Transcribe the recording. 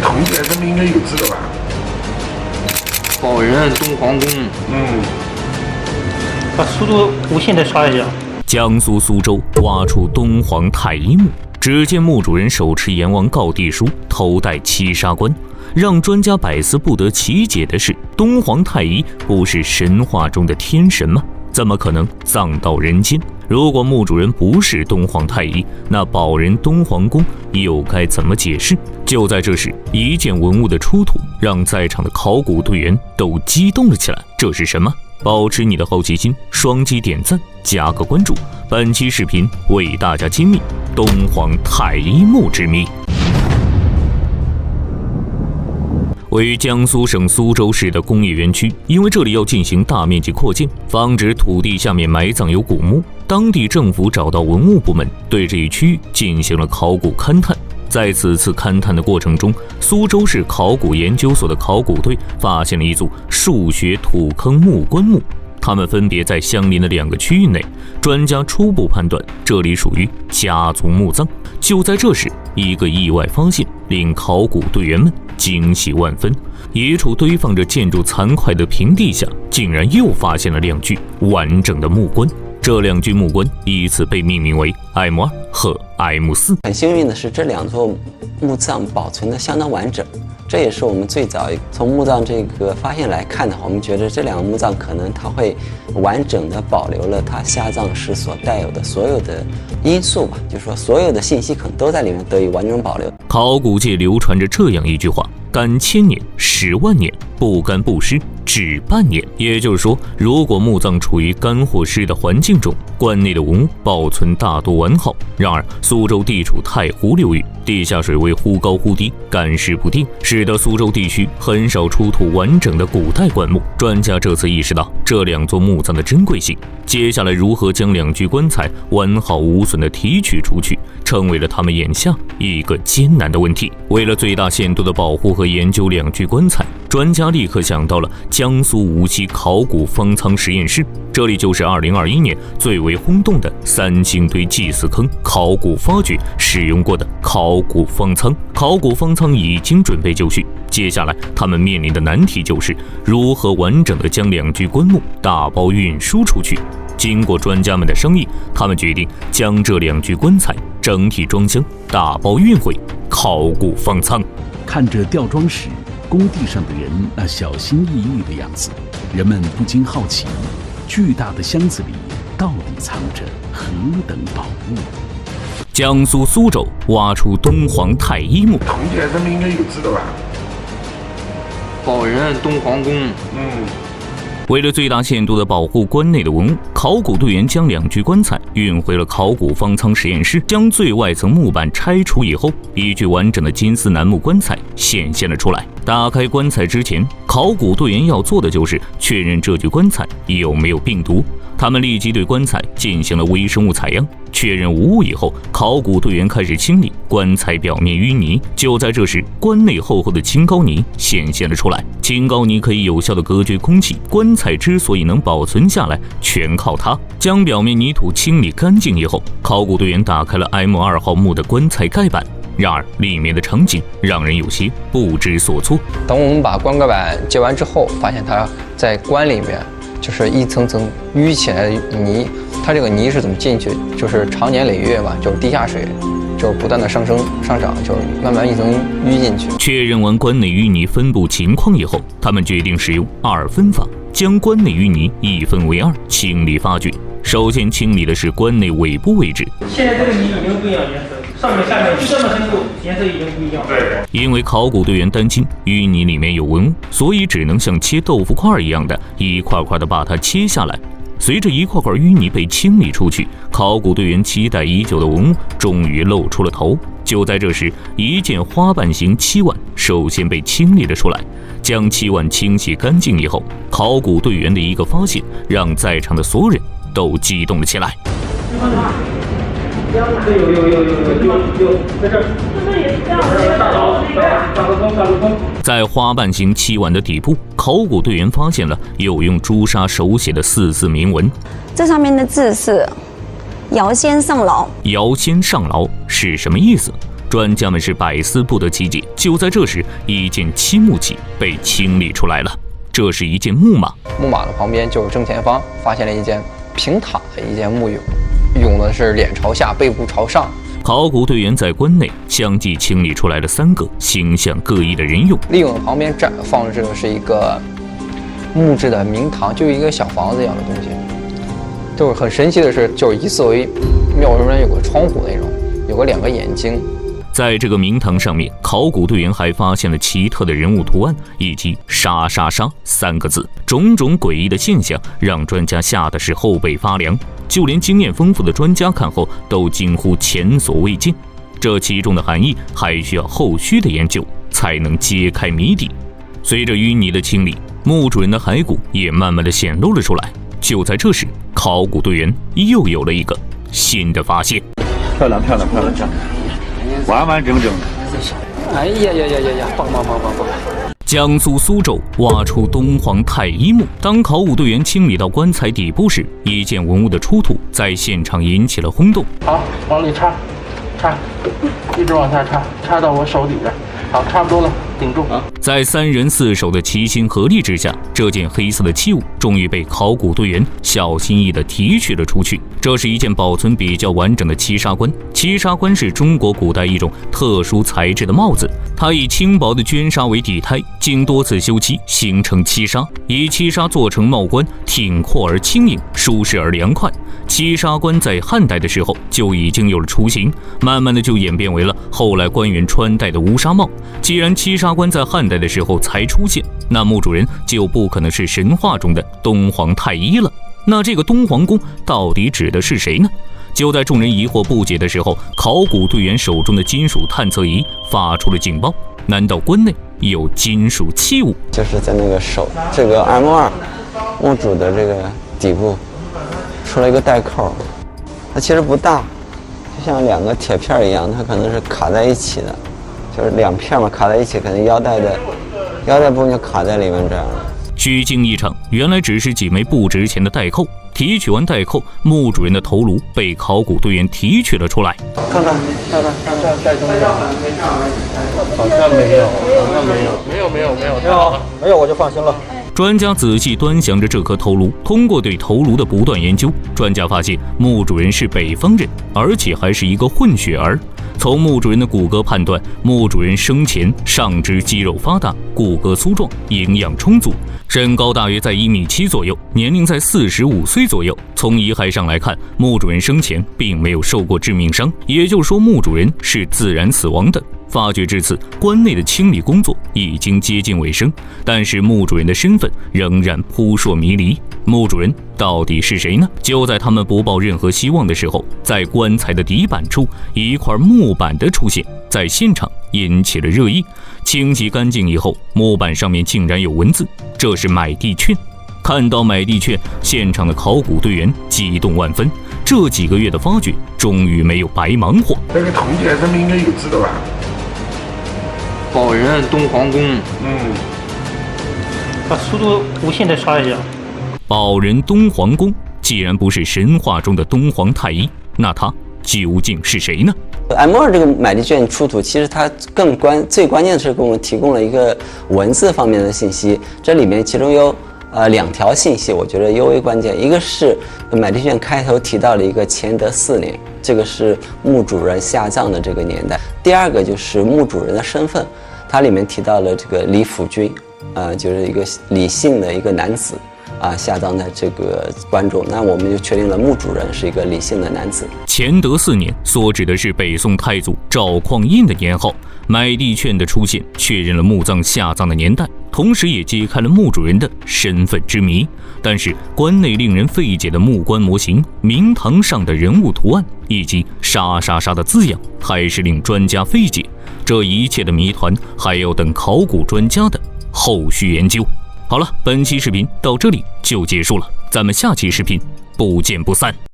同济他们应该有知道吧？保人东皇宫。把速度无限的刷一下。江苏苏州挖出东皇太一墓，只见墓主人手持阎王告地书，头戴七杀冠。让专家百思不得其解的是，东皇太一不是神话中的天神吗？怎么可能葬到人间？如果墓主人不是东皇太一，那保人东皇宫又该怎么解释？就在这时，一件文物的出土让在场的考古队员都激动了起来。这是什么？保持你的好奇心，双击点赞，加个关注。本期视频为大家揭秘东皇太一墓之谜。位于江苏省苏州市的工业园区，因为这里要进行大面积扩建，防止土地下面埋葬有古墓，当地政府找到文物部门，对这一区域进行了考古勘探。在此次勘探的过程中，苏州市考古研究所的考古队发现了一组数学土坑木棺木，它们分别在相邻的2个区域内。专家初步判断，这里属于家族墓葬。就在这时，一个意外发现令考古队员们惊喜万分。野处堆放着建筑残块的平地下，竟然又发现了2具完整的木棺。这2具木棺依次被命名为 M2 和 M4。很幸运的是，这2座墓葬保存的相当完整，这也是我们最早从墓葬这个发现来看的话，我们觉得这2个墓葬可能它会完整的保留了它下葬时所带有的所有的因素吧，就是说所有的信息可能都在里面得以完整保留。考古界流传着这样一句话：干千年，使万年，不干不湿，只半年。也就是说，如果墓葬处于干或湿的环境中，棺内的文物保存大多完好。然而，苏州地处太湖流域，地下水位忽高忽低，干湿不定，使得苏州地区很少出土完整的古代棺木。专家这次意识到这2座墓葬的珍贵性，接下来如何将2具棺材完好无损地提取出去，成为了他们眼下一个艰难的问题。为了最大限度的保护和研究2具棺材，专家立刻想到了江苏无锡考古方舱实验室，这里就是2021年最为轰动的3星堆祭祀坑考古发掘使用过的考古方舱。考古方舱已经准备就绪，接下来他们面临的难题就是如何完整的将2具棺木打包运输出去。经过专家们的商议，他们决定将这2具棺材整体装箱，打包运回考古方舱。看着吊装时工地上的人那小心翼翼的样子，人们不禁好奇，巨大的箱子里到底藏着何等宝物？江苏苏州挖出东皇太一墓，同济他们应该有知道吧？保人东皇宫。为了最大限度地保护棺内的文物，考古队员将2具棺材运回了考古方舱实验室。将最外层木板拆除以后，一具完整的金丝楠木棺材显现了出来。打开棺材之前，考古队员要做的就是确认这具棺材有没有病毒。他们立即对棺材进行了微生物采样，确认无误以后，考古队员开始清理棺材表面淤泥。就在这时，棺内厚厚的青膏泥显现了出来。青膏泥可以有效地隔绝空气，棺材之所以能保存下来，全靠它。将表面泥土清理干净以后，考古队员打开了 M2 号墓的棺材盖板。然而，里面的场景让人有些不知所措。等我们把棺盖板揭完之后，发现它在棺里面就是一层层淤起来的泥。它这个泥是怎么进去？就是长年累月吧，就是地下水，就是不断的上升上涨，就是慢慢一层淤进去。确认完棺内淤泥分布情况以后，他们决定使用2分法，将棺内淤泥1分为2，清理发掘。首先清理的是棺内尾部位置。现在这个泥已经不一样颜色，上面下面就这么深度，颜色已经不一样。对。因为考古队员担心淤泥里面有文物，所以只能像切豆腐块一样的一块块的把它切下来。随着一块块淤泥被清理出去，考古队员期待已久的文物终于露出了头。就在这时，一件花瓣形漆碗首先被清理了出来。将漆碗清洗干净以后，考古队员的一个发现让在场的所有人都激动了起来。有，在这儿。大路通。在花瓣形漆碗的底部，考古队员发现了有用朱砂手写的4字铭文。这上面的字是“尧先上劳”。尧先上劳是什么意思？专家们是百思不得其解。就在这时，一件漆木器被清理出来了，这是一件木马。木马的旁边就是正前方发现了一件平躺的一件木俑，俑的是脸朝下，背部朝上。考古队员在棺内相继清理出来了3个形象各异的人俑。立俑旁边放置的是一个木质的明堂，就一个小房子一样的东西。就是很神奇的是，就是疑似为庙中间有个窗户那种，有个2个眼睛。在这个明堂上面，考古队员还发现了奇特的人物图案以及杀杀杀3个字，种种诡异的现象让专家吓得是后背发凉，就连经验丰富的专家看后都惊呼前所未见。这其中的含义还需要后续的研究才能揭开谜底。随着淤泥的清理，墓主人的骸骨也慢慢的显露了出来。就在这时，考古队员又有了一个新的发现。漂亮，完完整整。哎呀，棒！江苏苏州挖出东皇太一墓，当考古队员清理到棺材底部时，一件文物的出土在现场引起了轰动。好，往里插，一直往下插到我手底下。好，差不多了，顶住。在3人4手的齐心合力之下，这件黑色的器物终于被考古队员小心翼翼地提取了出去。这是一件保存比较完整的七砂棺。七砂棺是中国古代一种特殊材质的帽子，它以轻薄的绢纱为底胎，经多次修漆形成七砂，以七砂做成帽冠，挺阔而轻盈，舒适而凉快。七砂棺在汉代的时候就已经有了雏形，慢慢的就演变为了后来官员穿戴的乌纱帽。既然七砂棺在汉代的时候才出现，那墓主人就不可能是神话中的东皇太一了。那这个东皇公到底指的是谁呢？就在众人疑惑不解的时候，考古队员手中的金属探测仪发出了警报。难道棺内有金属器物？就是在那个手这个 M2 墓主的这个底部出了一个带扣，它其实不大，就像2个铁片一样，它可能是卡在一起的，就是2片嘛，卡在一起，可能腰带部分就卡在里面这样了。虚惊一场，原来只是几枚不值钱的带扣。提取完带扣，墓主人的头颅被考古队员提取了出来。看看，带中间，好像没有，我就放心了。专家仔细端详着这颗头颅，通过对头颅的不断研究，专家发现墓主人是北方人，而且还是一个混血儿。从墓主人的骨骼判断，墓主人生前上肢肌肉发达，骨骼粗壮，营养充足，身高大约在1.7米左右，年龄在45岁左右。从遗骸上来看，墓主人生前并没有受过致命伤，也就是说墓主人是自然死亡的。发掘至此，棺内的清理工作已经接近尾声，但是墓主人的身份仍然扑朔迷离。墓主人到底是谁呢？就在他们不抱任何希望的时候，在棺材的底板处，一块木板的出现，在现场引起了热议。清洗干净以后，木板上面竟然有文字，这是买地券。看到买地券，现场的考古队员激动万分。这几个月的发掘，终于没有白忙活。这个图鉴上面应该有知道吧？宝人东皇宫。把速度无限的刷一下。宝人东皇宫既然不是神话中的东皇太一，那他究竟是谁呢？ M2 这个买地券出土，其实它最关键的是给我们提供了一个文字方面的信息。这里面其中有2条信息，我觉得尤为关键。一个是买地券开头提到了一个乾德4年，这个是墓主人下葬的这个年代。第二个就是墓主人的身份，它里面提到了这个李辅君，就是一个李姓的一个男子。 下葬在这个棺中，那我们就确定了墓主人是一个李姓的男子。乾德4年所指的是北宋太祖赵匡胤的年号。买地券的出现，确认了墓葬下葬的年代，同时也揭开了墓主人的身份之谜。但是，棺内令人费解的木棺模型、明堂上的人物图案以及“杀杀杀”的字样，还是令专家费解。这一切的谜团，还要等考古专家的后续研究。 好了，本期视频到这里就结束了，咱们下期视频不见不散。